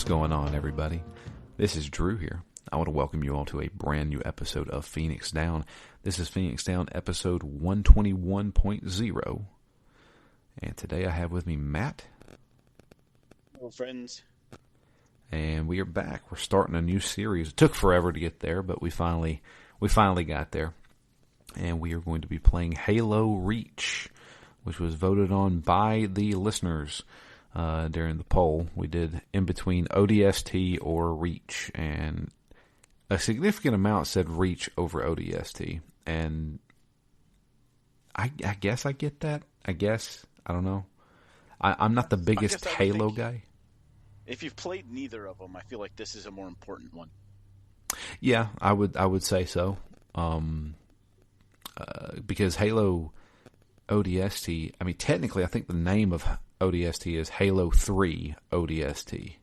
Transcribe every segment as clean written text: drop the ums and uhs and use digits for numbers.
going on, everybody? This is Drew here. I want to welcome you all to a brand new episode of Phoenix Down. This is Phoenix Down episode 121.0. And today I have with me Matt. Hello, friends. And we are back. We're starting a new series. It took forever to get there, but we finally got there. And we are going to be playing Halo Reach, which was voted on by the listeners during the poll. We did in between ODST or Reach, and a significant amount said Reach over ODST. And I guess I get that. I don't know. I'm not the biggest Halo guy. If you've played neither of them, I feel like this is a more important one. Yeah, I would say so. Because Halo ODST, I mean, technically, I think the name of ODST is Halo 3 ODST.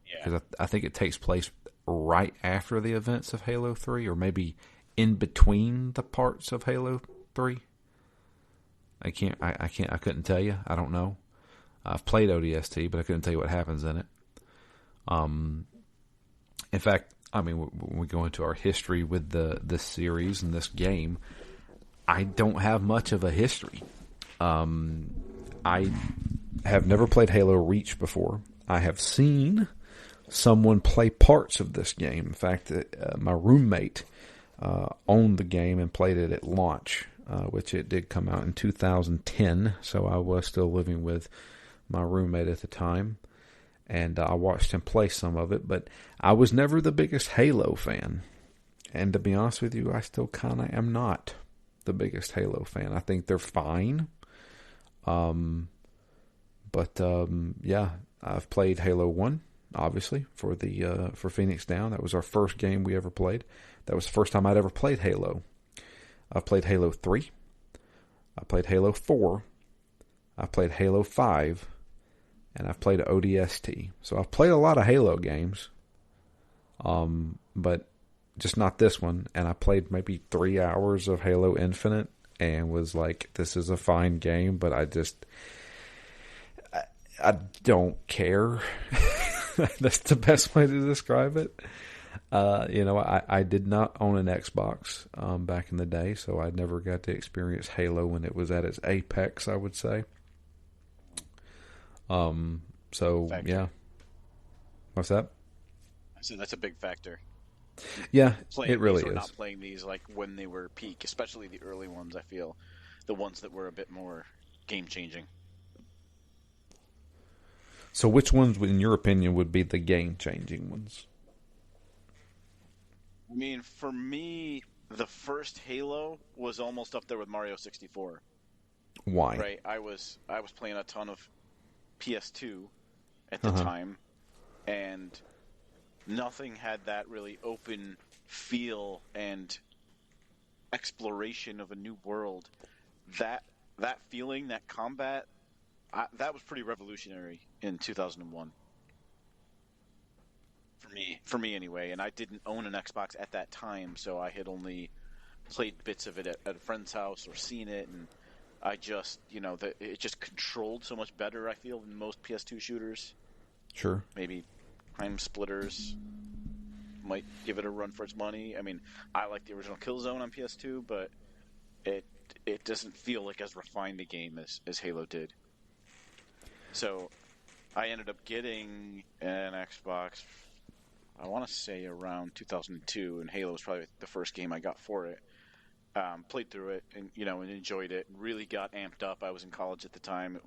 Yeah. Because I think it takes place right after the events of Halo 3, or maybe in between the parts of Halo 3. I couldn't tell you. I don't know. I've played ODST, but I couldn't tell you what happens in it. In fact, I mean, when we go into our history with this series and this game, I don't have much of a history. I have never played Halo Reach before. I have seen someone play parts of this game. In fact, my roommate owned the game and played it at launch, which it did come out in 2010, so I was still living with my roommate at the time, and I watched him play some of it, but I was never the biggest Halo fan. And to be honest with you, I still kind of am not the biggest Halo fan. I think they're fine. Yeah, I've played Halo 1, obviously, for Phoenix Down. That was our first game we ever played. That was the first time I'd ever played Halo. I've played Halo 3. I played Halo 4. I played Halo 5. And I've played ODST. So I've played a lot of Halo games. But just not this one. And I played maybe 3 hours of Halo Infinite and was like, this is a fine game, but I don't care. That's the best way to describe it. I did not own an Xbox back in the day, so I never got to experience Halo when it was at its apex, I would say. Yeah. What's that? I said that's a big factor. Yeah, it really is. Not playing these like when they were peak, especially the early ones. I feel the ones that were a bit more game changing. So, which ones, in your opinion, would be the game changing ones? I mean, for me, the first Halo was almost up there with Mario 64. Why? Right, I was playing a ton of PS2 at the time, and nothing had that really open feel and exploration of a new world. That feeling, that combat, that was pretty revolutionary in 2001. For me anyway, and I didn't own an Xbox at that time, so I had only played bits of it at a friend's house or seen it, and I just, it just controlled so much better, I feel, than most PS2 shooters. Sure. Maybe Crime Splitters might give it a run for its money. I mean, I like the original Killzone on PS2, but it doesn't feel like as refined a game as Halo did. So I ended up getting an Xbox, I want to say around 2002, and Halo was probably the first game I got for it. Played through it and enjoyed it. Really got amped up. I was in college at the time.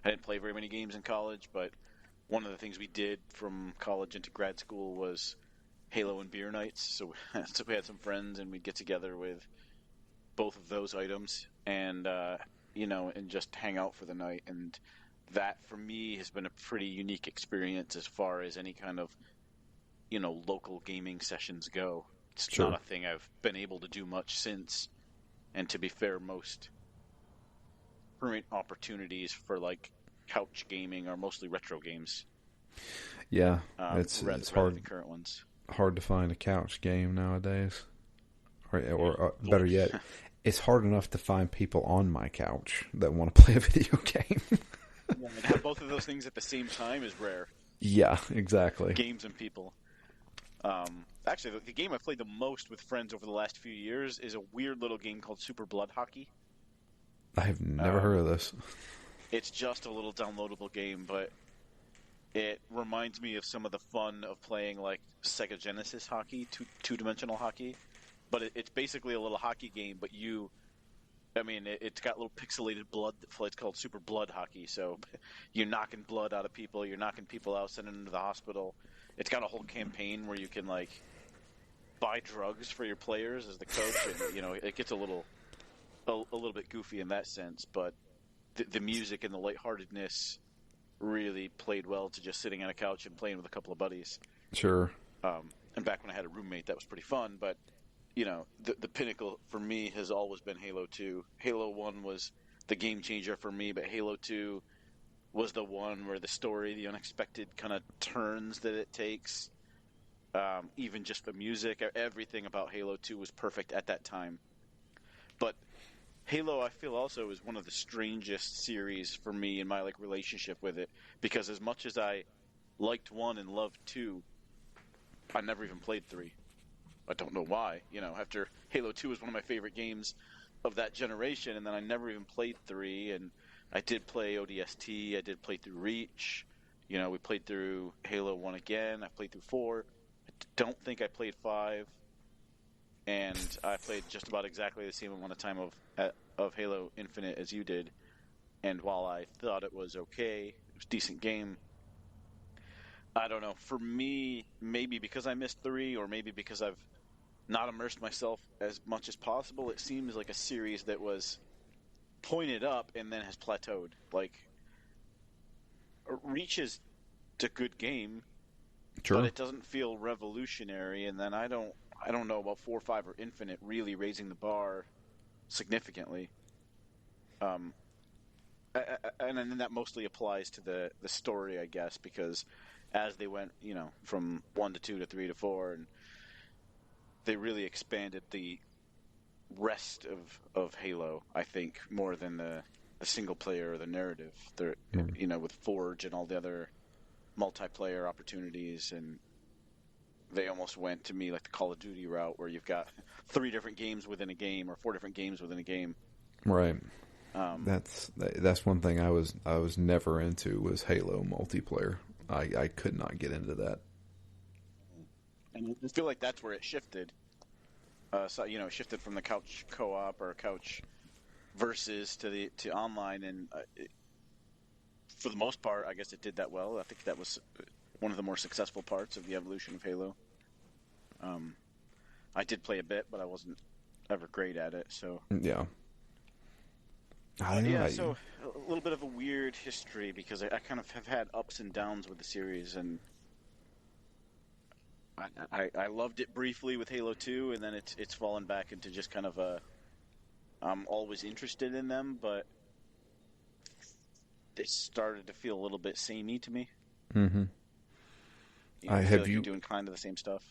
I didn't play very many games in college, but one of the things we did from college into grad school was Halo and beer nights. So we had some friends and we'd get together with both of those items and and just hang out for the night. And that for me has been a pretty unique experience as far as any kind of local gaming sessions go. It's not a thing I've been able to do much since. And to be fair, most current opportunities for like couch gaming are mostly retro games. Yeah, it's hard. The current ones. Hard to find a couch game nowadays, or better yet, it's hard enough to find people on my couch that want to play a video game. Yeah, and have both of those things at the same time is rare. Yeah, exactly. games and people. Actually, the game I've played the most with friends over the last few years is a weird little game called Super Blood Hockey. I have never heard Um, of this. it's just a little downloadable game, but it reminds me of some of the fun of playing like Sega Genesis hockey, two-dimensional hockey. But it's basically a little hockey game, but it's got little pixelated blood that flows. It's called Super Blood Hockey. So you're knocking blood out of people, you're knocking people out, sending them to the hospital. It's got a whole campaign where you can like buy drugs for your players as the coach, and it gets a little bit goofy in that sense. But the music and the lightheartedness really played well to just sitting on a couch and playing with a couple of buddies. Sure. And back when I had a roommate, that was pretty fun. But the pinnacle for me has always been Halo 2. Halo 1 was the game changer for me, but Halo 2 was the one where the story, the unexpected kind of turns that it takes, even just the music, everything about Halo 2 was perfect at that time. But Halo, I feel, also is one of the strangest series for me in my relationship with it, because as much as I liked 1 and loved 2, I never even played 3. I don't know why. After Halo 2 was one of my favorite games of that generation, and then I never even played 3, and I did play ODST, I did play through Reach, we played through Halo 1 again, I played through 4, I don't think I played 5, and I played just about exactly the same amount of time of Halo Infinite as you did, and while I thought it was okay, it was a decent game, I don't know, for me, maybe because I missed 3, or maybe because I've not immersed myself as much as possible, it seems like a series that was pointed up and then has plateaued. Like, Reach is a good game, Sure. but it doesn't feel revolutionary. And then I don't know about 4, 5, or Infinite really raising the bar significantly. And then that mostly applies to the story, I guess, because as they went, from 1 to 2 to 3 to 4, and they really expanded the rest of Halo, I think, more than the single player or the narrative. They're, with Forge and all the other multiplayer opportunities, and they almost went, to me, like the Call of Duty route, where you've got 3 different games within a game, or 4 different games within a game. Right. That's one thing I was never into, was Halo multiplayer. I could not get into that. And I feel like that's where it shifted. So it shifted from the couch co-op or couch versus to online, and for the most part, I guess it did that well. I think that was one of the more successful parts of the evolution of Halo. I did play a bit, but I wasn't ever great at it. So yeah. So a little bit of a weird history, because I kind of have had ups and downs with the series, and I loved it briefly with Halo 2, and then it's fallen back into just kind of I'm always interested in them, but they started to feel a little bit samey to me. Mm-hmm. I feel like you're doing kind of the same stuff.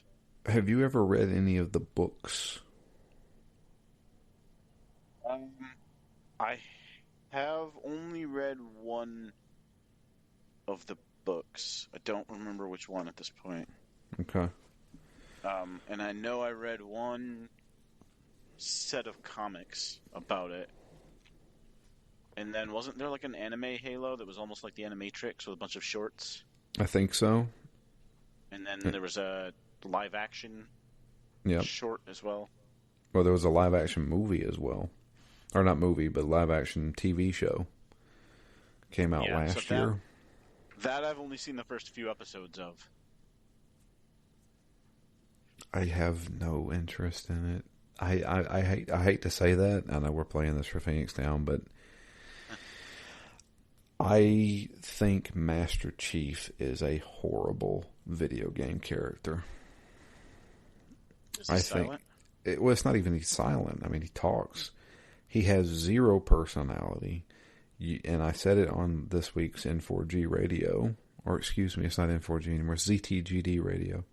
Have you ever read any of the books? I have only read one of the books. I don't remember which one at this point. Okay. And I know I read one set of comics about it. And then wasn't there like an anime Halo that was almost like the Animatrix with a bunch of shorts? I think so. And then there was a live action short as well. Well, there was a live action movie as well. Or not movie, but live action TV show. Came out last year. That I've only seen the first few episodes of. I have no interest in it. I hate to say that. I know we're playing this for Phoenix Down, but I think Master Chief is a horrible video game character. Is he silent? It's not even he's silent. I mean, he talks. He has zero personality. And I said it on this week's N4G radio. Or excuse me, it's not N4G anymore. It's ZTGD radio.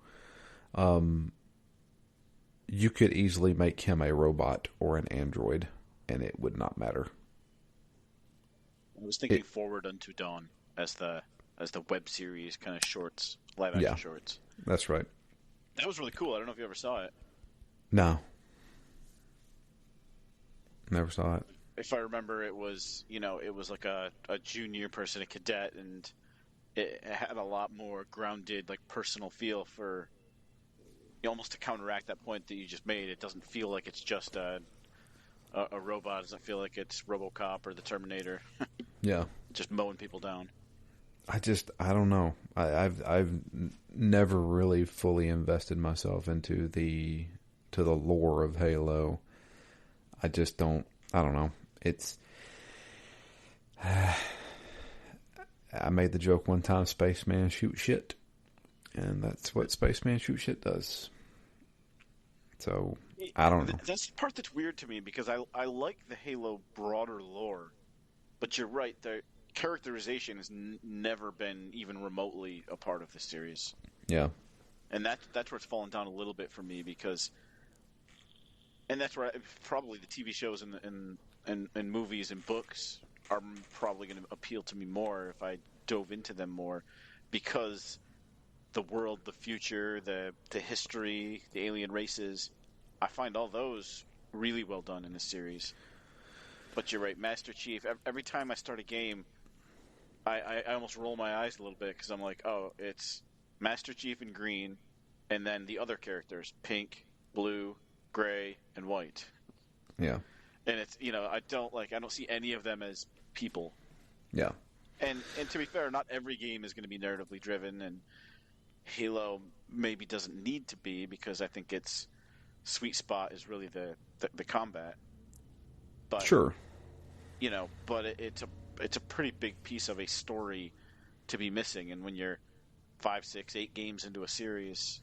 You could easily make him a robot or an android, and it would not matter. I was thinking Forward Unto Dawn as the as the web series kind of shorts, live action Yeah, shorts. that's right. That was really cool. I don't know if you ever saw it. No, never saw it. If I remember, it was like a junior person, a cadet, and it had a lot more grounded, like personal feel for almost to counteract that point that you just made. It doesn't feel like it's just a robot. It doesn't feel like it's RoboCop or the Terminator, Yeah. just mowing people down. I don't know. I've never really fully invested myself into the lore of Halo. I just don't. I don't know. It's. I made the joke one time: Spaceman shoot shit, and that's what Spaceman shoot shit does. So I don't know. That's the part that's weird to me because I like the Halo broader lore, but you're right. The characterization has never been even remotely a part of the series. Yeah. And that's where it's fallen down a little bit for me because, and that's where probably the TV shows and movies and books are probably going to appeal to me more if I dove into them more, because the world, the future, the history, the alien races, I find all those really well done in this series. But you're right, Master Chief. Every time I start a game, I almost roll my eyes a little bit because I'm like, oh, it's Master Chief in green, and then the other characters, pink, blue, gray, and white. Yeah. And it's I don't see any of them as people. Yeah. And to be fair, not every game is going to be narratively driven, and Halo maybe doesn't need to be because I think its sweet spot is really the combat. But Sure. But it's a pretty big piece of a story to be missing, and when you're 5, 6, 8 games into a series,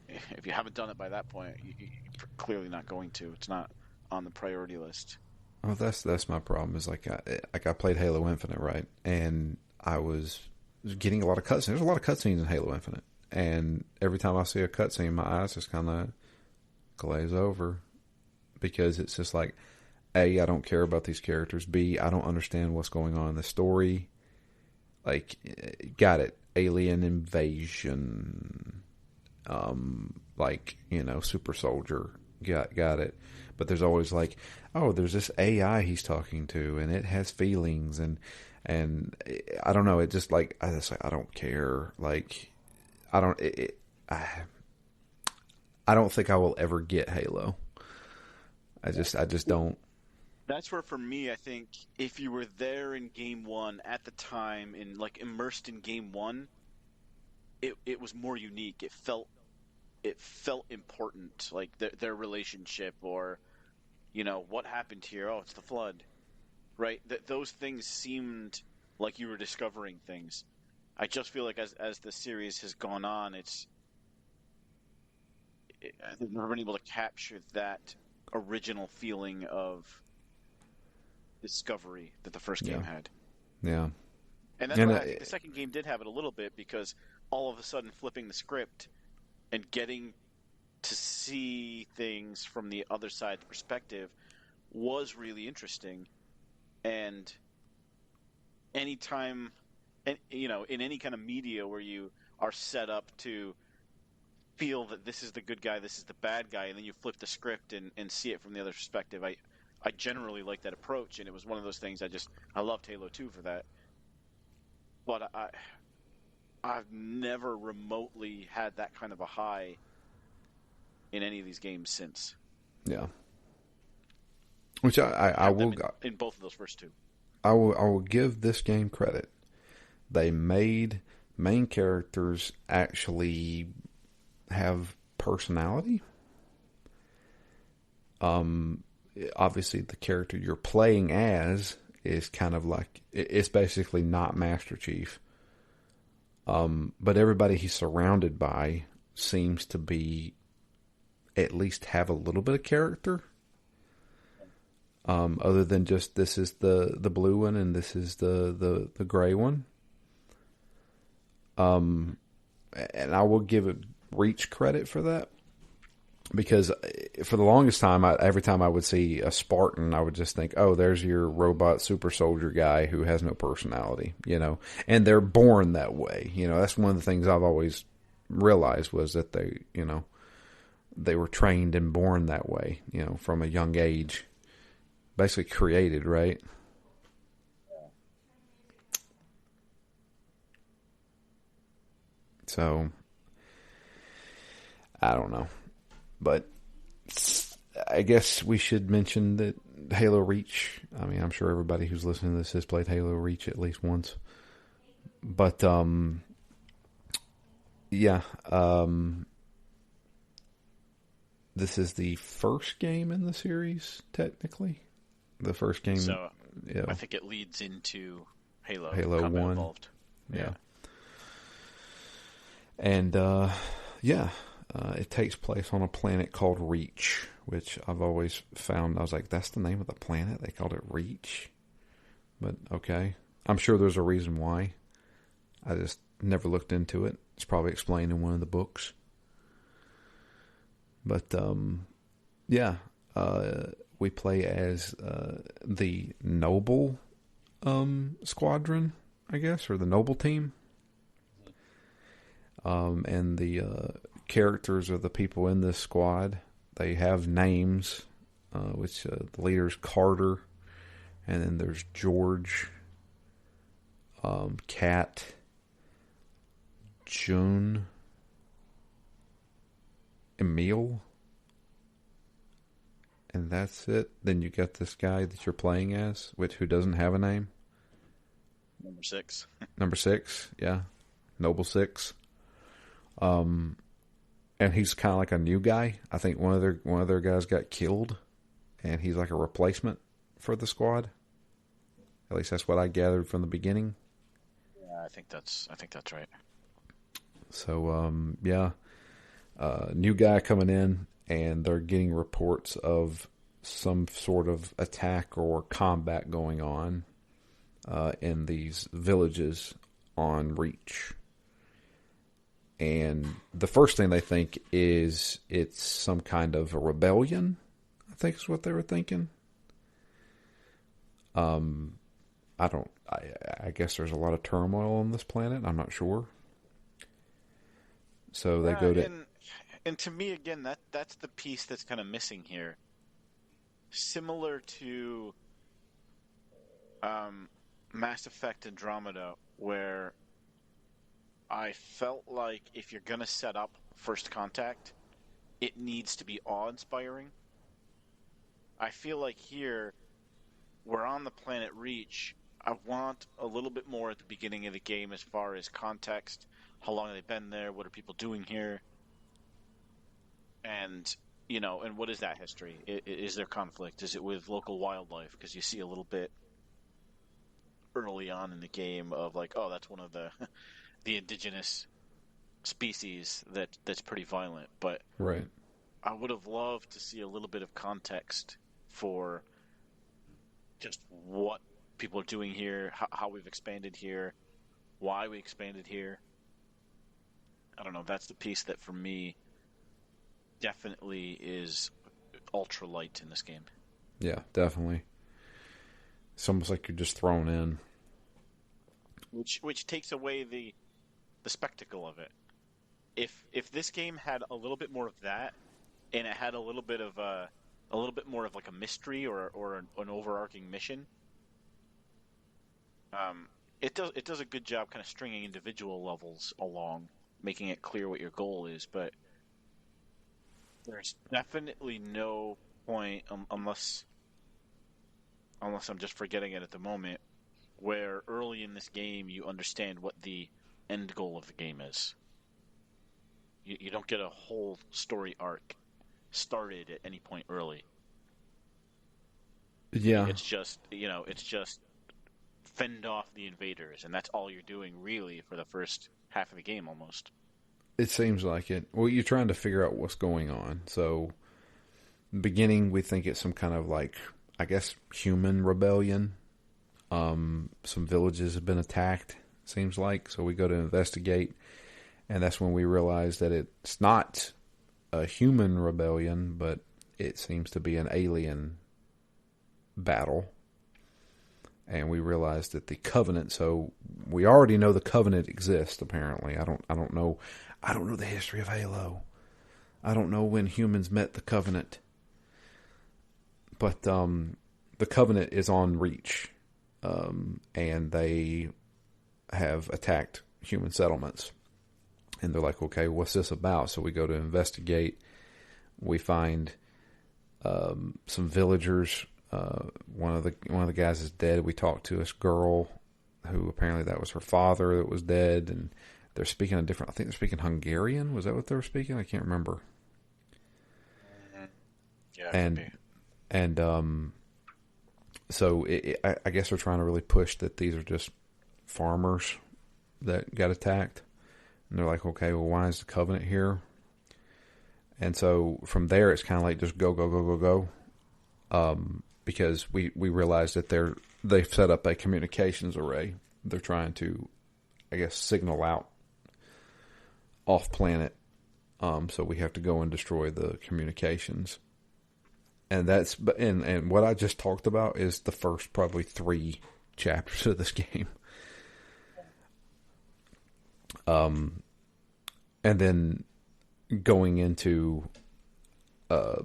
if you haven't done it by that point, you're clearly not going to. It's not on the priority list. Well, that's my problem. Is like I played Halo Infinite, right? And I was getting a lot of cutscenes. There's a lot of cutscenes in Halo Infinite, and every time I see a cutscene, my eyes just kind of glaze over because it's just like, A, I don't care about these characters. B, I don't understand what's going on in the story. Like, got it. Alien invasion. Super soldier. Got it. But there's always like, oh, there's this AI he's talking to, and it has feelings, and I don't know. It just like I don't care. Like, I don't. I don't think I will ever get Halo. I just don't. That's where, for me, I think if you were there in Game 1 at the time, immersed in Game 1, it was more unique. It felt important, like their relationship, or what happened here. Oh, it's the flood, right? Those things seemed like you were discovering things. I just feel like as the series has gone on, I've never been able to capture that original feeling of discovery that the first game had. Yeah. And that's why I think the second game did have it a little bit, because all of a sudden flipping the script and getting to see things from the other side's perspective was really interesting. And anytime, in any kind of media where you are set up to feel that this is the good guy, this is the bad guy, and then you flip the script and see it from the other perspective, I generally like that approach, and it was one of those things I loved Halo 2 for that. But I've never remotely had that kind of a high in any of these games since. Yeah. Which I will in both of those first two. I will give this game credit. They made main characters actually have personality. Obviously the character you're playing as is kind of like, it's basically not Master Chief. But everybody he's surrounded by seems to be at least have a little bit of character. Other than just this is the blue one and this is the gray one. And I will give it Reach credit for that. because for the longest time, every time I would see a Spartan, I would just think, oh, there's your robot super soldier guy who has no personality, and they're born that way. That's one of the things I've always realized was that they were trained and born that way, from a young age, basically created, right? So, I don't know. But I guess we should mention that Halo Reach, I mean, I'm sure everybody who's listening to this has played Halo Reach at least once. But, yeah, this is the first game in the series, technically. The first game. So, I think it leads into Halo 1. Involved. Yeah. And, it takes place on a planet called Reach, which I've always found, I was like, that's the name of the planet? They called it Reach? But, okay. I'm sure there's a reason why. I just never looked into it. It's probably explained in one of the books. But, we play as the Noble Squadron, I guess, or the Noble Team. And the characters of the people in this squad, they have names, which the leader's Carter, and then there's George, Kat, June, Emil, and that's it. Then you got this guy that you're playing as, who doesn't have a name. Number 6. Number 6, yeah. Noble 6. And he's kind of like a new guy. I think one of their guys got killed, and he's like a replacement for the squad. At least that's what I gathered from the beginning. Yeah, I think that's right. So, new guy coming in, and they're getting reports of some sort of attack or combat going on in these villages on Reach. And the first thing they think is it's some kind of a rebellion, I think is what they were thinking. I guess there's a lot of turmoil on this planet. I'm not sure. So they go to... And to me, again, that's the piece that's kind of missing here. Similar to Mass Effect Andromeda, where I felt like if you're going to set up First Contact, it needs to be awe-inspiring. I feel like here, we're on the planet Reach. I want a little bit more at the beginning of the game as far as context. How long have they been there? What are people doing here? And, and what is that history? Is there conflict? Is it with local wildlife? Because you see a little bit early on in the game of like, oh, that's one of the indigenous species that's pretty violent. But right. I would have loved to see a little bit of context for just what people are doing here, how we've expanded here, why we expanded here. I don't know. That's the piece that for me definitely is ultra light in this game. Yeah, definitely. It's almost like you're just thrown in. Which takes away the spectacle of it. If this game had a little bit more of that, and it had a little bit more of like a mystery or an overarching mission, it does a good job kind of stringing individual levels along, making it clear what your goal is. But there's definitely no point, unless I'm just forgetting it at the moment, where early in this game you understand what the end goal of the game is. You don't get a whole story arc started at any point early. Yeah. It's just fend off the invaders, and that's all you're doing really for the first half of the game almost. It seems like it. Well, you're trying to figure out what's going on. So, beginning, we think it's some kind of like, I guess, human rebellion. Some villages have been attacked, seems like. So we go to investigate, and that's when we realize that it's not a human rebellion, but it seems to be an alien battle. And we realized that the Covenant. So we already know the Covenant exists. Apparently, I don't know. I don't know the history of Halo. I don't know when humans met the Covenant. But the Covenant is on Reach, and they have attacked human settlements. And they're like, okay, what's this about? So we go to investigate. We find some villagers. One of the guys is dead. We talked to this girl who apparently that was her father that was dead, and they're speaking a different. I think they're speaking Hungarian. Was that what they were speaking? I can't remember. Yeah, and so I guess they're trying to really push that these are just farmers that got attacked, and they're like, okay, well, why is the Covenant here? And so from there, it's kind of like just go. Because we realized that they've set up a communications array. They're trying to, I guess, signal out off planet. So we have to go and destroy the communications. And and what I just talked about is the first probably 3 chapters of this game. And then going into a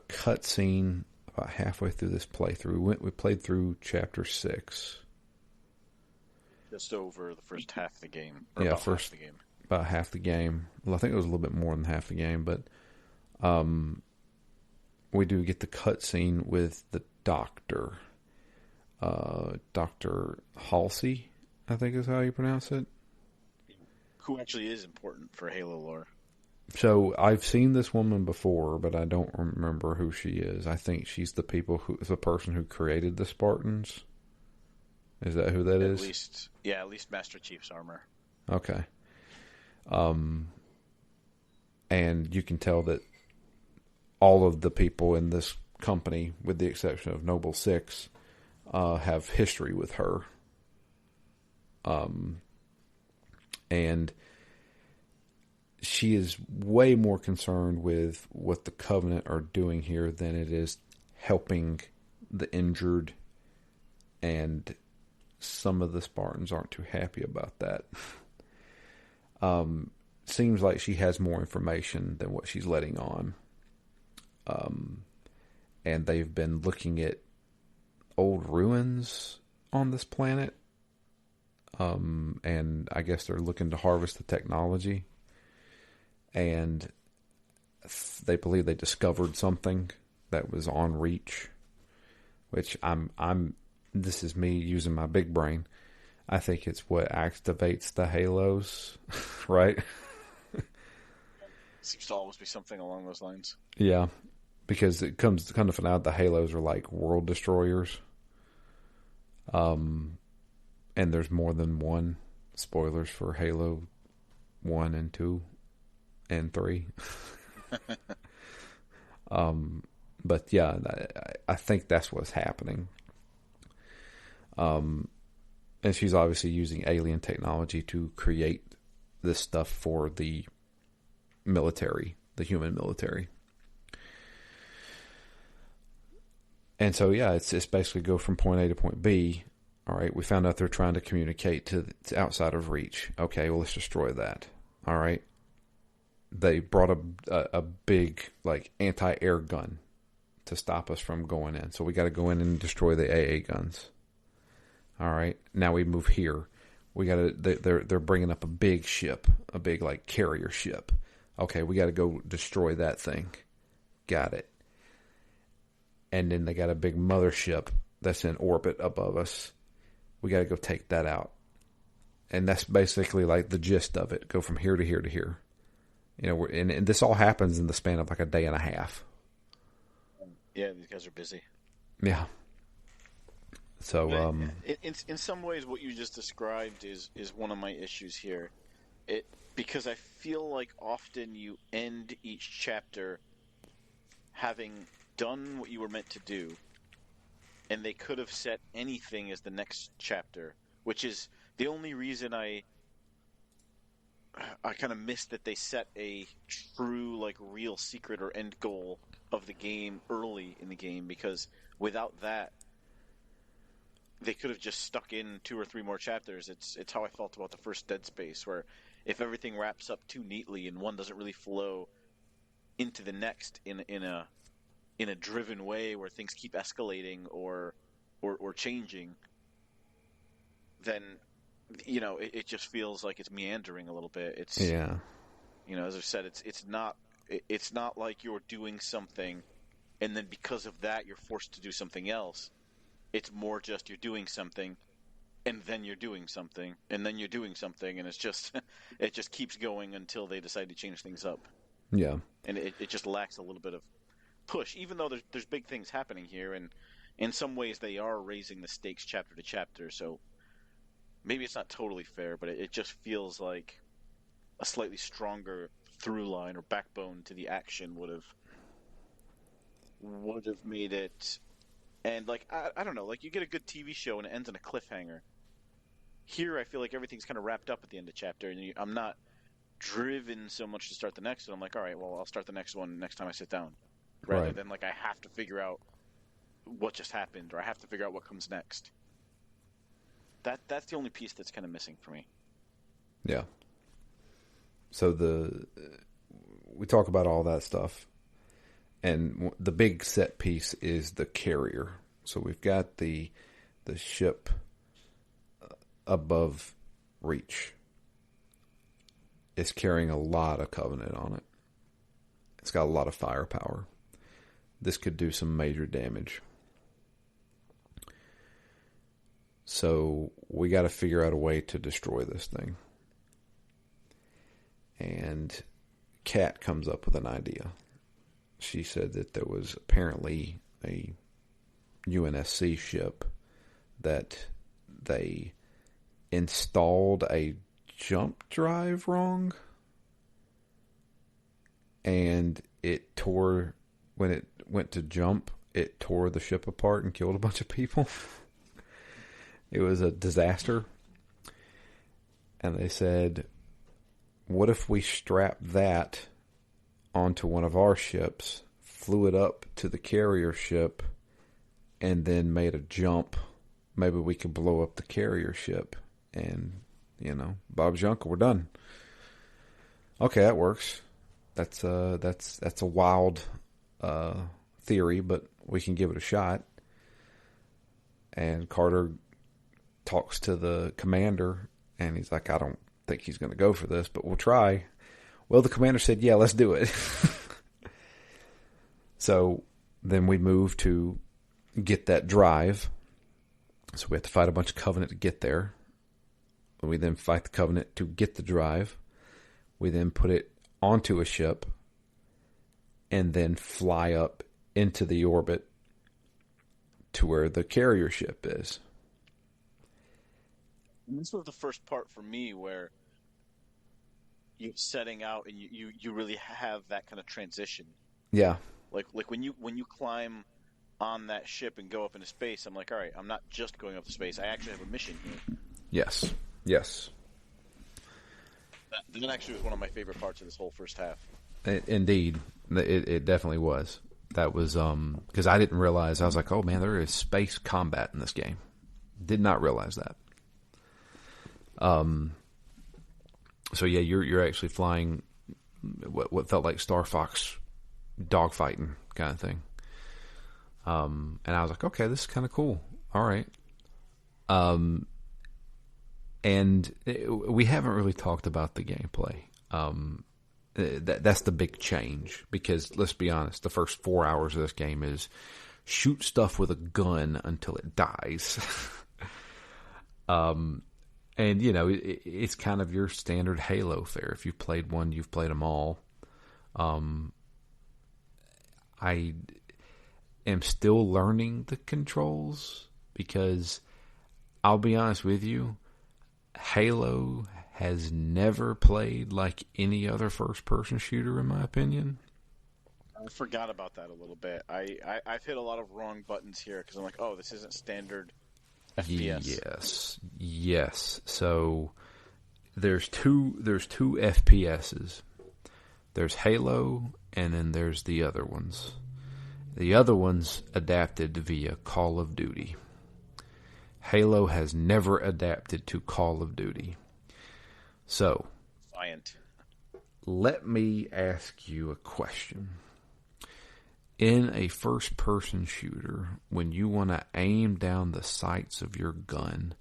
cutscene about halfway through this playthrough. We played through chapter 6. Just over the first half of the game. Half the game. About half the game. Well, I think it was a little bit more than half the game, but we do get the cutscene with the doctor. Dr. Halsey, I think is how you pronounce it. Who actually is important for Halo lore. So I've seen this woman before, but I don't remember who she is. I think she's the person who created the Spartans. Is that who that is? At least Master Chief's armor. Okay. And you can tell that all of the people in this company, with the exception of Noble Six, have history with her. And she is way more concerned with what the Covenant are doing here than it is helping the injured, and some of the Spartans aren't too happy about that. Seems like she has more information than what she's letting on. And they've been looking at old ruins on this planet. And I guess they're looking to harvest the technology. And they believe they discovered something that was on Reach, which this is me using my big brain. I think it's what activates the halos, right? Seems to always be something along those lines. Yeah, because it comes to kind of find out the halos are like world destroyers. And there's more than one. Spoilers for Halo 1 and 2 and 3. But yeah, I think that's what's happening. And she's obviously using alien technology to create this stuff for the military, the human military. And so, yeah, it's basically go from point A to point B. All right, we found out they're trying to communicate to outside of Reach. Okay, well, let's destroy that. All right. They brought a big, like, anti-air gun to stop us from going in. So we got to go in and destroy the AA guns. All right. Now we move here. We got to. They're bringing up a big ship, a big like carrier ship. Okay, we got to go destroy that thing. Got it. And then they got a big mothership that's in orbit above us. We got to go take that out. And that's basically like the gist of it. Go from here to here to here. You know, and this all happens in the span of like a day and a half. Yeah, these guys are busy. Yeah. So, in some ways, what you just described is one of my issues here. Because I feel like often you end each chapter having done what you were meant to do, and they could have set anything as the next chapter, which is the only reason I I kind of missed that they set a true, like, real secret or end goal of the game early in the game, because without that, they could have just stuck in 2 or 3 more chapters. It's how I felt about the first Dead Space, where if everything wraps up too neatly and one doesn't really flow into the next in a driven way where things keep escalating or changing, then it just feels like it's meandering a little bit. It's Yeah. as I said, it's not like you're doing something and then because of that you're forced to do something else. It's more just you're doing something and then you're doing something and then you're doing something, and it's just it just keeps going until they decide to change things up. Yeah. And it just lacks a little bit of push, even though there's big things happening here, and in some ways they are raising the stakes chapter to chapter. So maybe it's not totally fair, but it just feels like a slightly stronger through line or backbone to the action would have made it. And like I don't know, like you get a good TV show and it ends on a cliffhanger. Here, I feel like everything's kind of wrapped up at the end of chapter, and I'm not driven so much to start the next one. I'm like, all right, well, I'll start the next one next time I sit down, rather Right. than like I have to figure out what just happened or I have to figure out what comes next. That's the only piece that's kind of missing for me. Yeah. So we talk about all that stuff, and the big set piece is the carrier. So we've got the ship above Reach. It's carrying a lot of Covenant on it. It's got a lot of firepower. This could do some major damage. So we got to figure out a way to destroy this thing. And Kat comes up with an idea. She said that there was apparently a UNSC ship that they installed a jump drive wrong, and it tore, when it went to jump, it tore the ship apart and killed a bunch of people. It was a disaster. And they said, what if we strap that onto one of our ships, flew it up to the carrier ship, and then made a jump? Maybe we could blow up the carrier ship, and Bob's your uncle, we're done. Okay, that works. That's a wild theory, but we can give it a shot. And Carter talks to the commander, and he's like, I don't think he's going to go for this, but we'll try. Well, the commander said, yeah, let's do it. So then we move to get that drive. So we have to fight a bunch of Covenant to get there. We then fight the Covenant to get the drive. We then put it onto a ship and then fly up into the orbit to where the carrier ship is. And this was the first part for me where you're setting out and you really have that kind of transition. Yeah. Like when you climb on that ship and go up into space, I'm like, all right, I'm not just going up to space. I actually have a mission here. Yes. Yes. That actually was one of my favorite parts of this whole first half. Indeed. It definitely was. That was, because I didn't realize, I was like, oh man, there is space combat in this game. Did not realize that. So yeah, you're actually flying what felt like Star Fox dogfighting kind of thing. And I was like, okay, this is kind of cool. All right. And we haven't really talked about the gameplay. That's the big change, because let's be honest, the first 4 hours of this game is shoot stuff with a gun until it dies. And it's kind of your standard Halo fare. If you've played one, you've played them all. I am still learning the controls, because I'll be honest with you, Halo has never played like any other first-person shooter, in my opinion. I forgot about that a little bit. I've hit a lot of wrong buttons here because I'm like, oh, this isn't standard FPS. Yes. So there's two FPSs. There's Halo, and then there's the other ones. The other ones adapted via Call of Duty. Halo has never adapted to Call of Duty. So, let me ask you a question. In a first-person shooter, when you want to aim down the sights of your gun,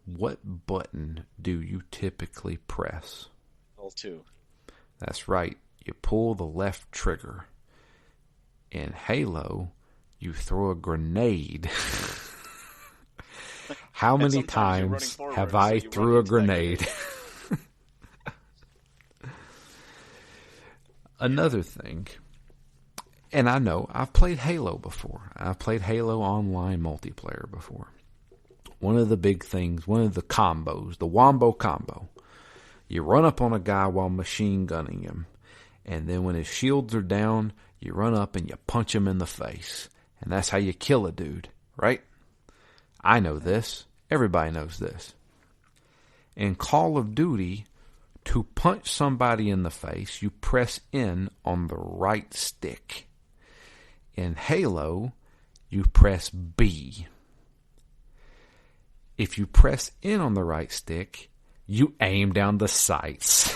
what button do you typically press? L2. That's right. You pull the left trigger. In Halo, you throw a grenade. How many times have I threw a grenade? Another thing, and I know I've played Halo before. I've played Halo online multiplayer before. One of the big things, one of the combos, the Wombo combo. You run up on a guy while machine gunning him, and then when his shields are down, you run up and you punch him in the face. And that's how you kill a dude, right? I know this. Everybody knows this. In Call of Duty, to punch somebody in the face, you press in on the right stick. In Halo, you press B. If you press in on the right stick, you aim down the sights.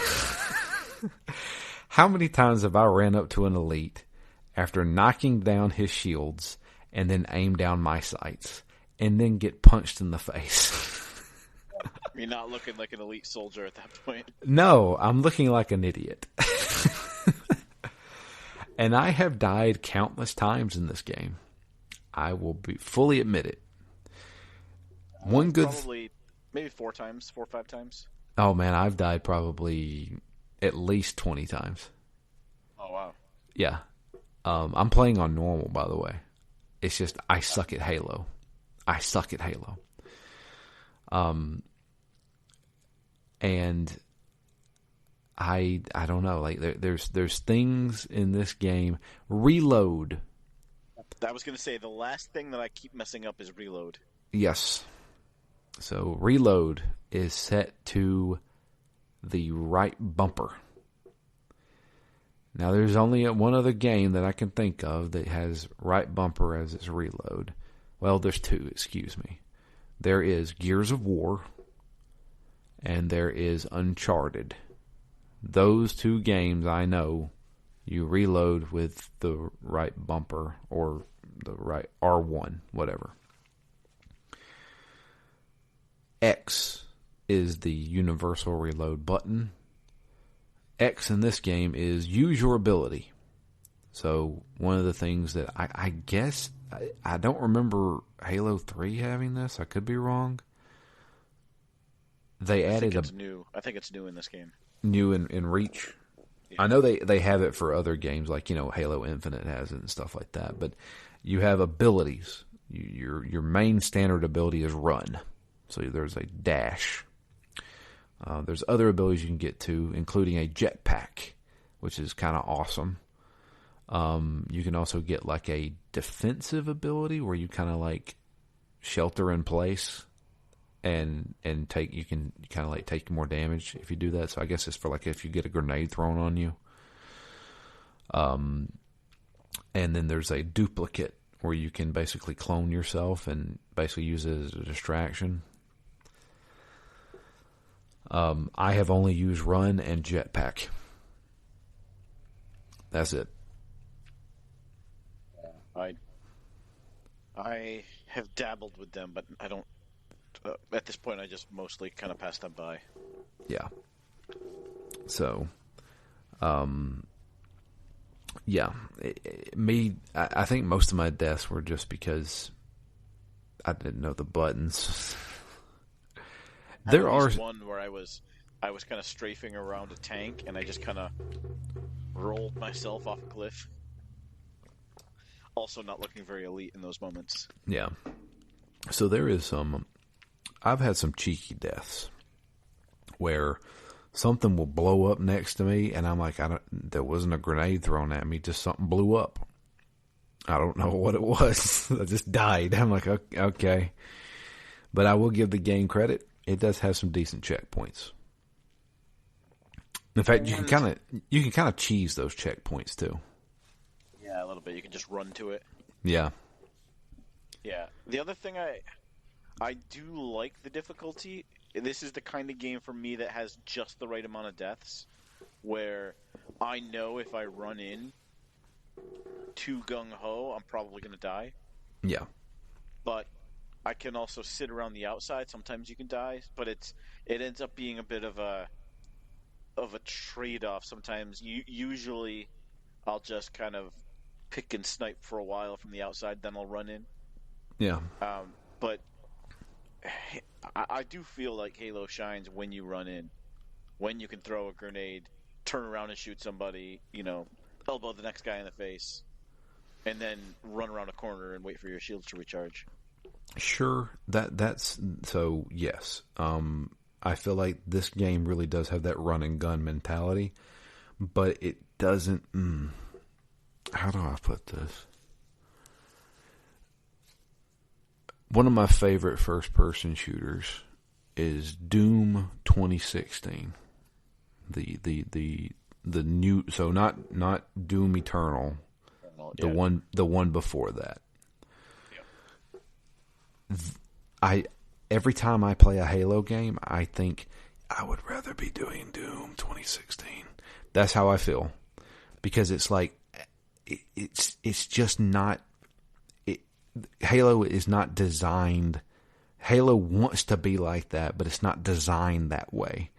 How many times have I ran up to an elite after knocking down his shields and then aim down my sights and then get punched in the face? You're not looking like an elite soldier at that point. No, I'm looking like an idiot. And I have died countless times in this game. I will fully admit it. Probably maybe 4 or 5 times. Oh man, I've died probably at least 20 times. Oh wow. Yeah. I'm playing on normal, by the way. It's just I suck at Halo. And I don't know, like there's things in this game. Reload. I was going to say the last thing that I keep messing up is reload. Yes. So reload is set to the right bumper. Now there's only one other game that I can think of that has right bumper as its reload. Well, there's 2, excuse me. There is Gears of War and there is Uncharted. Those 2 games I know you reload with the right bumper or the right R1, whatever. X is the universal reload button. X in this game is use your ability. So one of the things that I guess, I don't remember Halo 3 having this. I could be wrong. They added I think it's new in this game. New in Reach. Yeah. I know they have it for other games like, Halo Infinite has it and stuff like that. But you have abilities. Your main standard ability is run. So there's a dash. There's other abilities you can get to, including a jetpack, which is kind of awesome. You can also get like a defensive ability where you kind of like shelter in place and you can kind of like take more damage if you do that. So I guess it's for like if you get a grenade thrown on you. And then there's a duplicate where you can basically clone yourself and basically use it as a distraction. I have only used run and jetpack. That's it. I have dabbled with them, but I don't. At this point, I just mostly kind of pass them by. Yeah. So, yeah. I think most of my deaths were just because I didn't know the buttons. There are one where I was kind of strafing around a tank, and I just kind of rolled myself off a cliff. Also, not looking very elite in those moments. Yeah. So there is some. I've had some cheeky deaths where something will blow up next to me, and I'm like, there wasn't a grenade thrown at me, just something blew up. I don't know what it was. I just died. I'm like, okay. But I will give the game credit. It does have some decent checkpoints. In fact, And you can kind of cheese those checkpoints too. yeah, a little bit. You can just run to it. Yeah, Yeah. The other thing I do like the difficulty. This is the kind of game for me that has just the right amount of deaths where I know if I run in too gung ho, I'm probably going to die. yeah, But I can also sit around the outside. Sometimes you can die, but it ends up being a bit of a trade off. Sometimes usually I'll just kind of pick and snipe for a while from the outside, then I'll run in. yeah. But I do feel like Halo shines when you run in, when you can throw a grenade, turn around and shoot somebody, elbow the next guy in the face, and then run around a corner and wait for your shields to recharge. Sure. That's so. Yes. I feel like this game really does have that run and gun mentality, but it doesn't. How do I put this? One of my favorite first-person shooters is Doom 2016. The new, so not Doom Eternal, the one before that. I every time I play a Halo game, I think I would rather be doing Doom 2016. That's how I feel, because it's like it's just not. Halo is not designed. Halo wants to be like that, but it's not designed that way.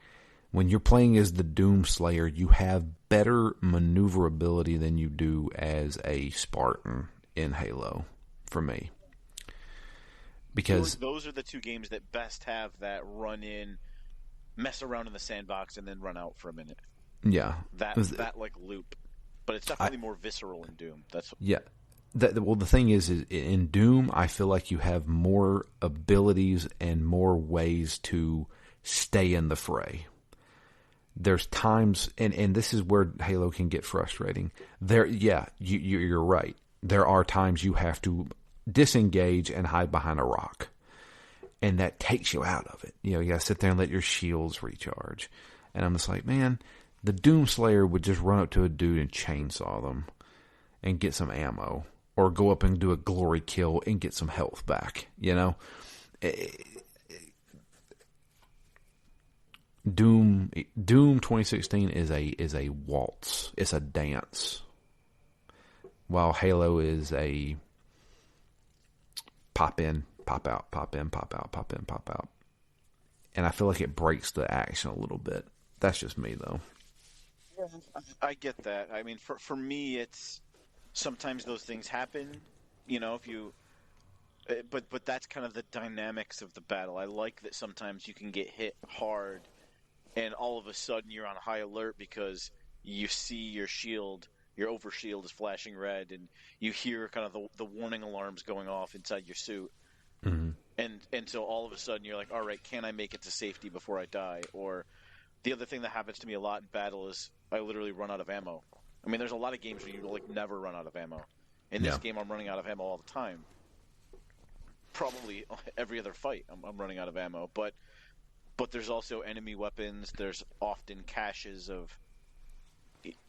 When you're playing as the Doom Slayer, you have better maneuverability than you do as a Spartan in Halo, for me. Because those are the two games that best have that run in, mess around in the sandbox, and then run out for a minute. yeah, That like loop, but it's definitely more visceral in Doom. That's yeah. Well, the thing is in Doom, I feel like you have more abilities and more ways to stay in the fray. There's times, and this is where Halo can get frustrating. You're right. There are times you have to disengage and hide behind a rock, and that takes you out of it. You gotta sit there and let your shields recharge. And I'm just like, man, the Doom Slayer would just run up to a dude and chainsaw them and get some ammo, or go up and do a glory kill and get some health back. Doom 2016 is a waltz. It's a dance. While Halo is a pop in, pop out, pop in, pop out, pop in, pop out. And I feel like it breaks the action a little bit. That's just me, though. I get that. I mean, for me, it's sometimes those things happen. If you, but that's kind of the dynamics of the battle. I like that sometimes you can get hit hard, and all of a sudden you're on high alert because you see your shield, your overshield is flashing red, and you hear kind of the warning alarms going off inside your suit. Mm-hmm. And so all of a sudden you're like, all right, can I make it to safety before I die? Or the other thing that happens to me a lot in battle is I literally run out of ammo. I mean, there's a lot of games where you like never run out of ammo. In this game, I'm running out of ammo all the time. Probably every other fight, I'm running out of ammo. But there's also enemy weapons. There's often caches of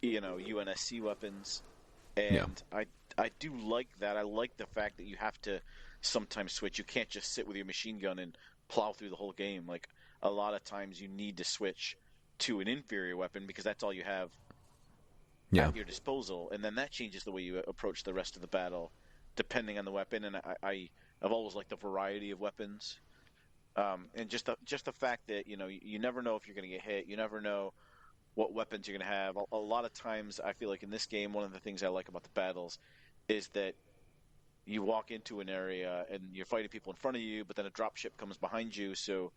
UNSC weapons, and I do like that. I like the fact that you have to sometimes switch. You can't just sit with your machine gun and plow through the whole game. Like a lot of times, you need to switch to an inferior weapon because that's all you have at your disposal, and then that changes the way you approach the rest of the battle, depending on the weapon. And I've always liked the variety of weapons, and just the fact that you never know if you're going to get hit. You never know what weapons you're going to have. A lot of times, I feel like in this game, one of the things I like about the battles is that you walk into an area and you're fighting people in front of you, but then a dropship comes behind you, so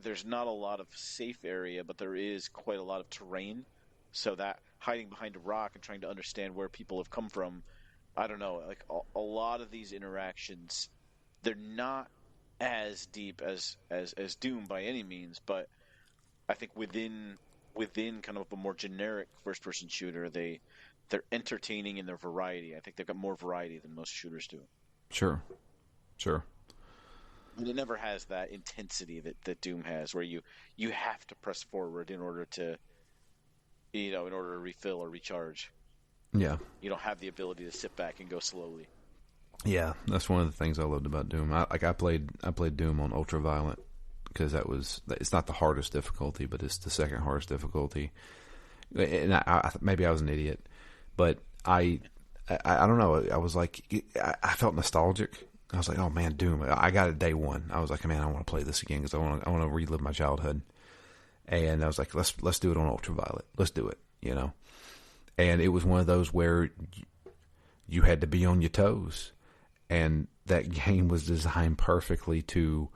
there's not a lot of safe area, but there is quite a lot of terrain. So that hiding behind a rock and trying to understand where people have come from, I don't know, like a lot of these interactions, they're not as deep as Doom by any means, but I think within kind of a more generic first person shooter, they're entertaining in their variety. I think they've got more variety than most shooters do. Sure. And it never has that intensity that Doom has, where you have to press forward in order to in order to refill or recharge. Yeah. You don't have the ability to sit back and go slowly. Yeah, that's one of the things I loved about Doom. I played Doom on ultraviolet because it's not the hardest difficulty, but it's the second hardest difficulty. And maybe I was an idiot, but I don't know. I was like, I felt nostalgic. I was like, oh man, Doom. I got it day one. I was like, man, I want to play this again because I want to relive my childhood. And I was like, let's do it on ultraviolet. Let's do it, And it was one of those where you had to be on your toes. And that game was designed perfectly to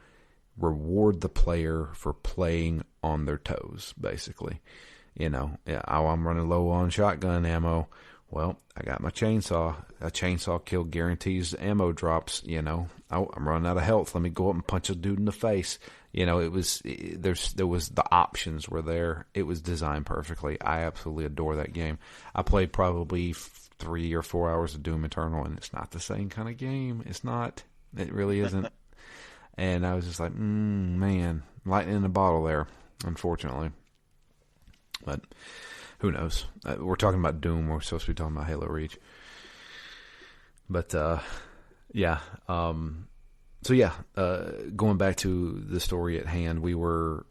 reward the player for playing on their toes, basically. I'm running low on shotgun ammo. Well, I got my chainsaw. A chainsaw kill guarantees ammo drops. I'm running out of health. Let me go up and punch a dude in the face. There was the options were there. It was designed perfectly. I absolutely adore that game. I played probably 3 or 4 hours of Doom Eternal, and it's not the same kind of game. It's not. It really isn't. And I was just like, man, lightning in a bottle there, unfortunately. But who knows? We're talking about Doom. We're supposed to be talking about Halo Reach. But, yeah. Going back to the story at hand, we're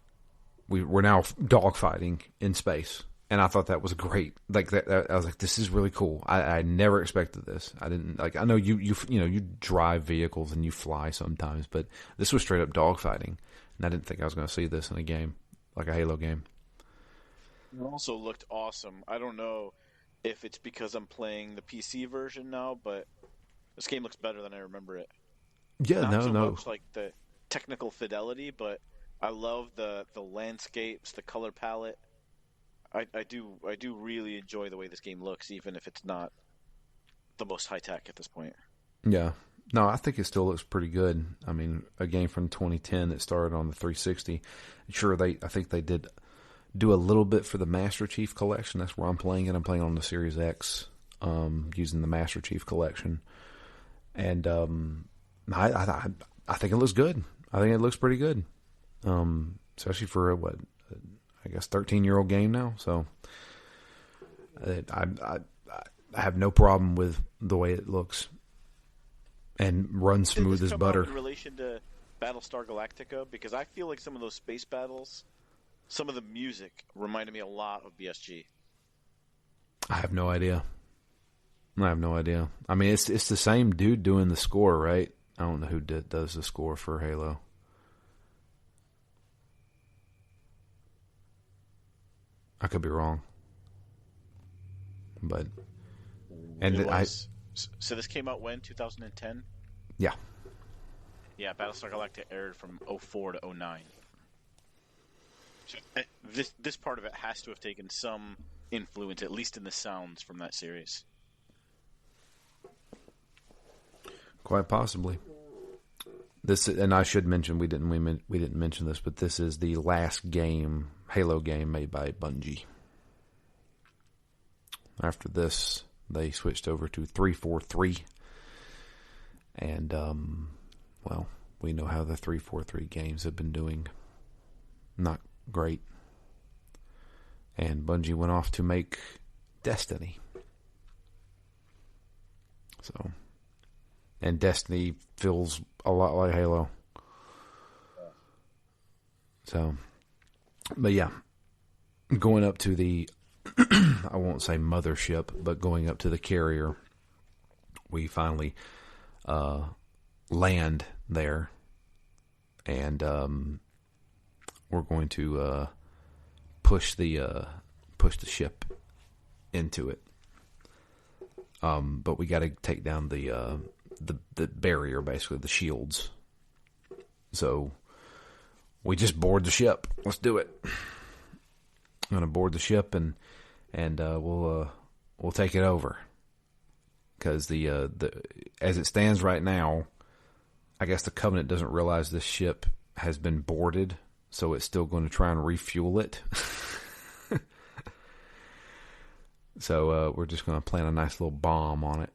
now dogfighting in space. And I thought that was great. Like that, I was like, this is really cool. I never expected this. I didn't like. I know you drive vehicles and you fly sometimes, but this was straight up dogfighting, and I didn't think I was going to see this in a game like a Halo game. It also looked awesome. I don't know if it's because I'm playing the PC version now, but this game looks better than I remember it. Yeah, Not so no. much like the technical fidelity, but I love the landscapes, the color palette. I do really enjoy the way this game looks, even if it's not the most high tech at this point. Yeah. No, I think it still looks pretty good. I mean, a game from 2010 that started on the 360. Sure, I think they did do a little bit for the Master Chief Collection. That's where I'm playing it. I'm playing on the Series X, using the Master Chief Collection, and I think it looks good. I think it looks pretty good, especially for I guess 13-year-old game now. So I have no problem with the way it looks and runs smooth as butter. In relation to Battlestar Galactica, because I feel like some of those space battles, some of the music reminded me a lot of BSG. I have no idea. I mean, it's the same dude doing the score, right? I don't know who does the score for Halo. I could be wrong, but so this came out when 2010. Yeah. Yeah, Battlestar Galactica aired from 04 to 09. So this part of it has to have taken some influence, at least in the sounds from that series. Quite possibly. This, and I should mention we didn't mention this, but this is the last Halo game made by Bungie. After this, they switched over to 343, and well, we know how the 343 games have been doing. Not great. And Bungie went off to make Destiny. So, and Destiny feels a lot like Halo. So, but yeah, going up to the, I won't say mothership, but going up to the carrier, we finally land there, and we're going to push the ship into it. But we got to take down the barrier, basically the shields. So we just board the ship. Let's do it. I'm gonna board the ship and we'll take it over. Because the as it stands right now, I guess the Covenant doesn't realize this ship has been boarded, so it's still going to try and refuel it. So we're just going to plant a nice little bomb on it.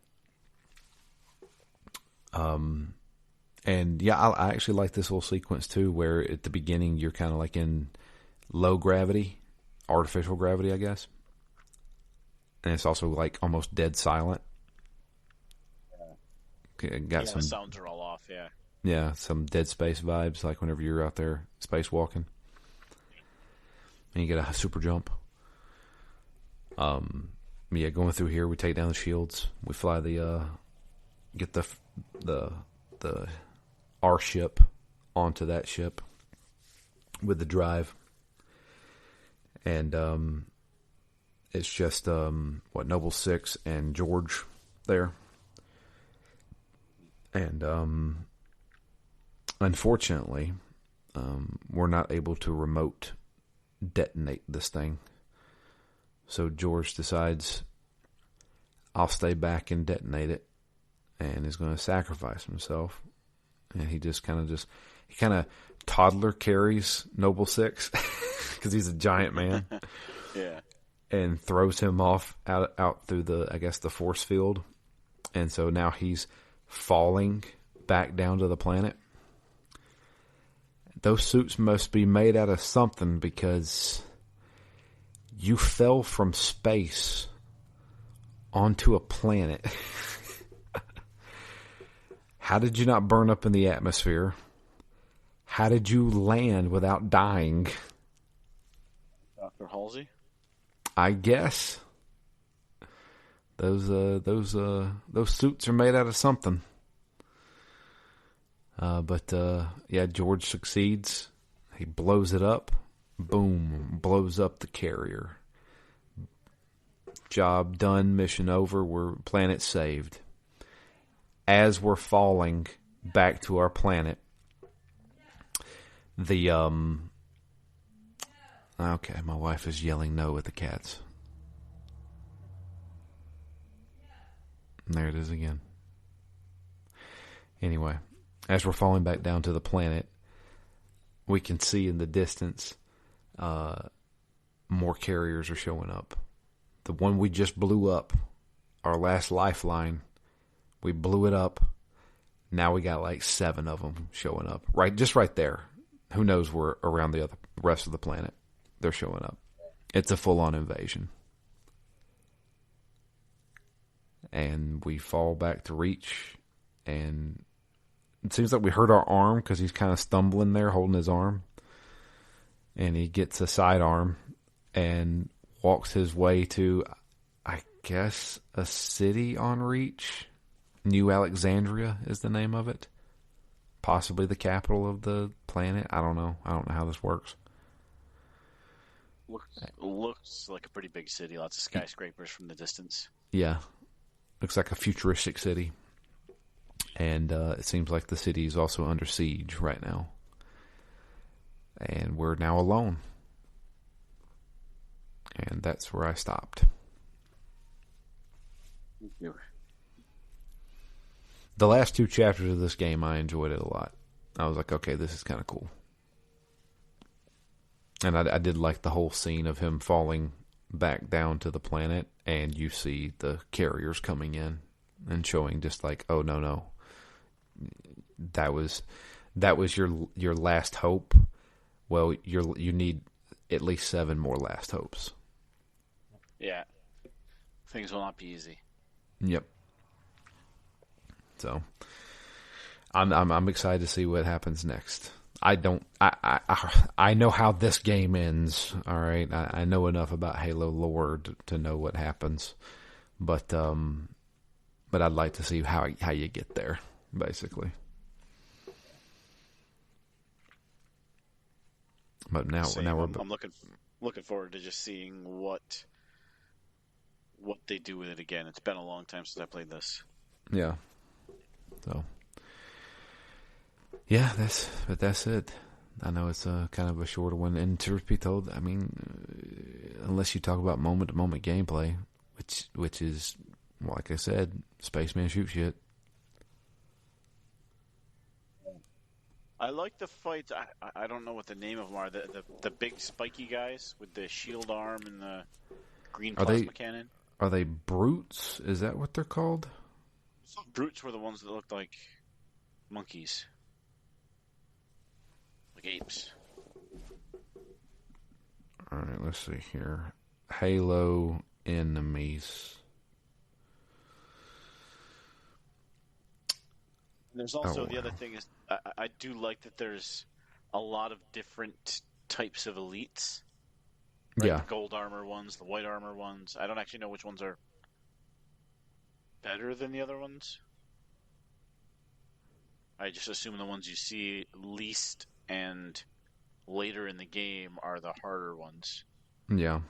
And yeah, I actually like this little sequence too, where at the beginning you're kind of like in low gravity, artificial gravity, I guess. and it's also like almost dead silent. Got some the sounds are all off. some Dead Space vibes, like whenever you're out there spacewalking, and you get a super jump. Going through here, we take down the shields. We fly get the our ship onto that ship with the drive, and it's just Noble 6 and George there, and unfortunately, we're not able to remote detonate this thing. So George decides, I'll stay back and detonate it, and is going to sacrifice himself. And he kind of toddler carries Noble 6 because he's a giant man. Yeah. And throws him off out through the force field. And so now he's falling back down to the planet. Those suits must be made out of something, because you fell from space onto a planet. How did you not burn up in the atmosphere? How did you land without dying? Dr. Halsey? I guess those suits are made out of something. But George succeeds. He blows it up. Boom, blows up the carrier. Job done, mission over, we're planet saved. As we're falling back to our planet, okay, my wife is yelling no at the cats. And there it is again. Anyway, as we're falling back down to the planet, we can see in the distance more carriers are showing up. The one we just blew up, our last lifeline, we blew it up. Now we got like 7 of them showing up. Right there. Who knows where around the rest of the planet they're showing up. It's a full-on invasion. And we fall back to Reach, and it seems like we hurt our arm because he's kind of stumbling there holding his arm. And he gets a sidearm and walks his way to, I guess, a city on Reach. New Alexandria is the name of it. Possibly the capital of the planet. I don't know. I don't know how this works. Looks like a pretty big city. Lots of skyscrapers from the distance. Yeah. Looks like a futuristic city. And it seems like the city is also under siege right now. And we're now alone. And that's where I stopped. Thank you. The last 2 chapters of this game, I enjoyed it a lot. I was like, okay, this is kind of cool. And I did like the whole scene of him falling back down to the planet, and you see the carriers coming in and showing just like, oh, no. That was your last hope. Well, you need at least 7 more last hopes. Yeah. Things will not be easy. Yep. So I'm excited to see what happens next. I know how this game ends. All right, I know enough about Halo lore to know what happens, but I'd like to see how you get there, basically. But now we're. I'm looking forward to just seeing what they do with it again. It's been a long time since I played this. Yeah. So. Yeah, that's it. I know it's kind of a shorter one, and truth be told, I mean, unless you talk about moment-to-moment gameplay, which is, like I said, Spaceman shoot shit. I like the fights. I don't know what the name of them are. The big spiky guys with the shield arm and the green plasma cannon. Are they brutes? Is that what they're called? Brutes were the ones that looked like monkeys. Like apes. Alright, let's see here. Halo enemies. There's also the other thing is I do like that there's a lot of different types of elites. Right? Yeah. The gold armor ones, the white armor ones. I don't actually know which ones are better than the other ones. I just assume the ones you see least and later in the game are the harder ones. Yeah.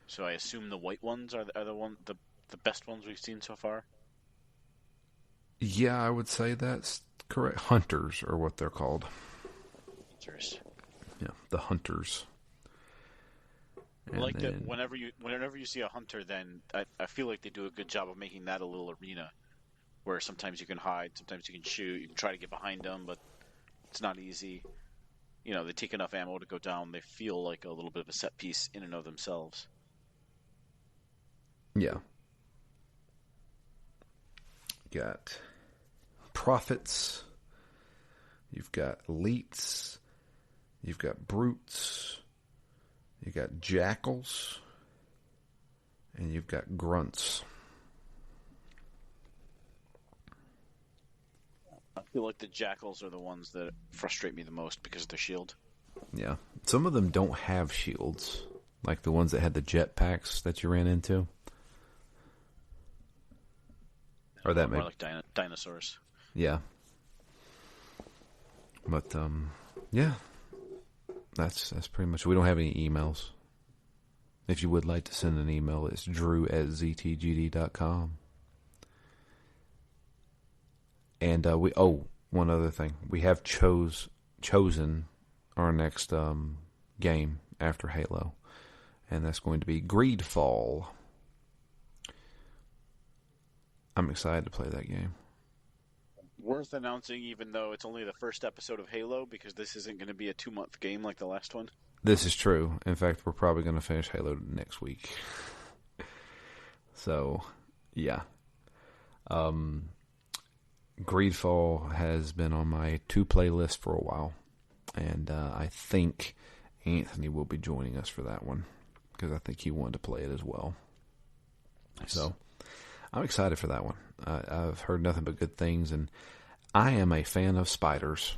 So I assume the white ones are the best ones we've seen so far. Yeah, I would say that's correct. Hunters are what they're called. Hunters. Yeah, the hunters. I like that whenever you see a hunter, then I feel like they do a good job of making that a little arena where sometimes you can hide, sometimes you can shoot, you can try to get behind them, but it's not easy. You know, they take enough ammo to go down. They feel like a little bit of a set piece in and of themselves. Yeah. Got prophets. You've got elites. You've got brutes. You got jackals. And you've got grunts. I feel like the jackals are the ones that frustrate me the most because of their shield. Yeah. Some of them don't have shields. Like the ones that had the jetpacks that you ran into. Or that more like dinosaurs. Yeah. But yeah. That's pretty much. We don't have any emails. If you would like to send an email, it's drew@ztgd.com. And one other thing. We have chosen our next game after Halo. And that's going to be Greedfall. I'm excited to play that game. Worth announcing, even though it's only the first episode of Halo, because this isn't going to be a 2-month game like the last one. This is true. In fact, we're probably going to finish Halo next week. So, yeah. Greedfall has been on my to-play list for a while. And I think Anthony will be joining us for that one. Because I think he wanted to play it as well. Nice. So, I'm excited for that one. I've heard nothing but good things, and I am a fan of spiders.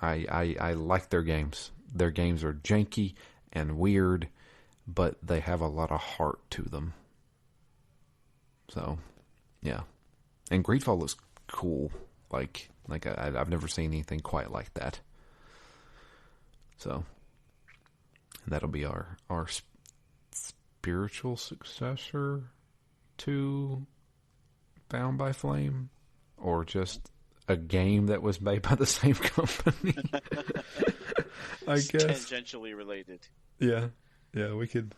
I like their games. Their games are janky and weird, but they have a lot of heart to them. So, yeah. And Greedfall looks cool. Like I've never seen anything quite like that. So, that'll be our spiritual successor to Bound by Flame, or just a game that was made by the same company. I guess tangentially related. Yeah, we could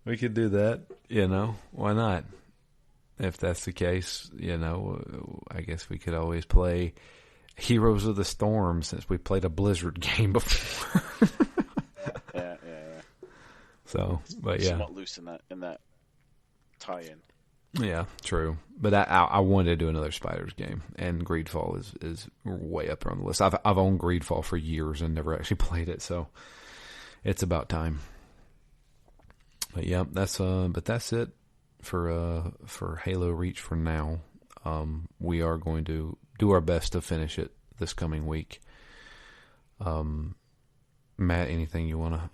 do that. You know, why not? If that's the case, you know, I guess we could always play Heroes of the Storm since we played a Blizzard game before. Yeah. So, but yeah, somewhat loose in that tie-in. Yeah, true. But I wanted to do another Spiders game, and Greedfall is way up there on the list. I've owned Greedfall for years and never actually played it, so it's about time. But yeah, that's it for Halo Reach for now. We are going to do our best to finish it this coming week. Matt, anything you want to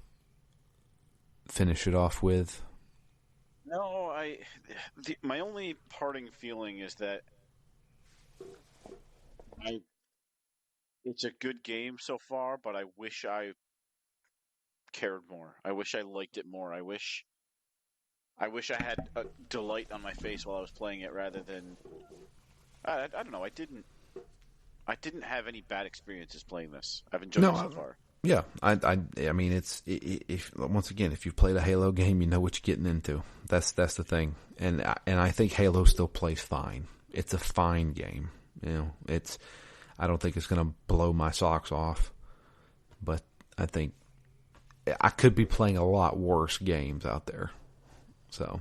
finish it off with? No, my only parting feeling is that it's a good game so far, but I wish I cared more. I wish I liked it more. I wish I had a delight on my face while I was playing it, rather than I don't know. I didn't have any bad experiences playing this. I've enjoyed it so far. Yeah, I mean, if once again, if you've played a Halo game, you know what you're getting into. That's the thing, and I think Halo still plays fine. It's a fine game, you know. I don't think it's going to blow my socks off, but I think I could be playing a lot worse games out there. So,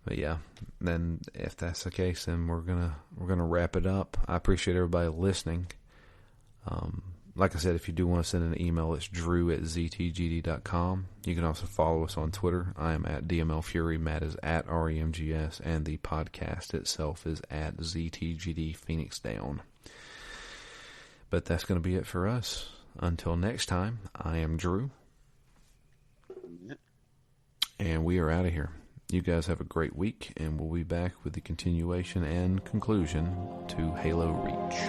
but yeah, then if that's the case, then we're gonna wrap it up. I appreciate everybody listening. like I said, if you do want to send an email, it's drew@ztgd.com. You can also follow us on Twitter. I am at DMLFury. Matt is at REMGS. And the podcast itself is at ZTGD Phoenix Down. But that's going to be it for us. Until next time, I am Drew. And we are out of here. You guys have a great week, and we'll be back with the continuation and conclusion to Halo Reach.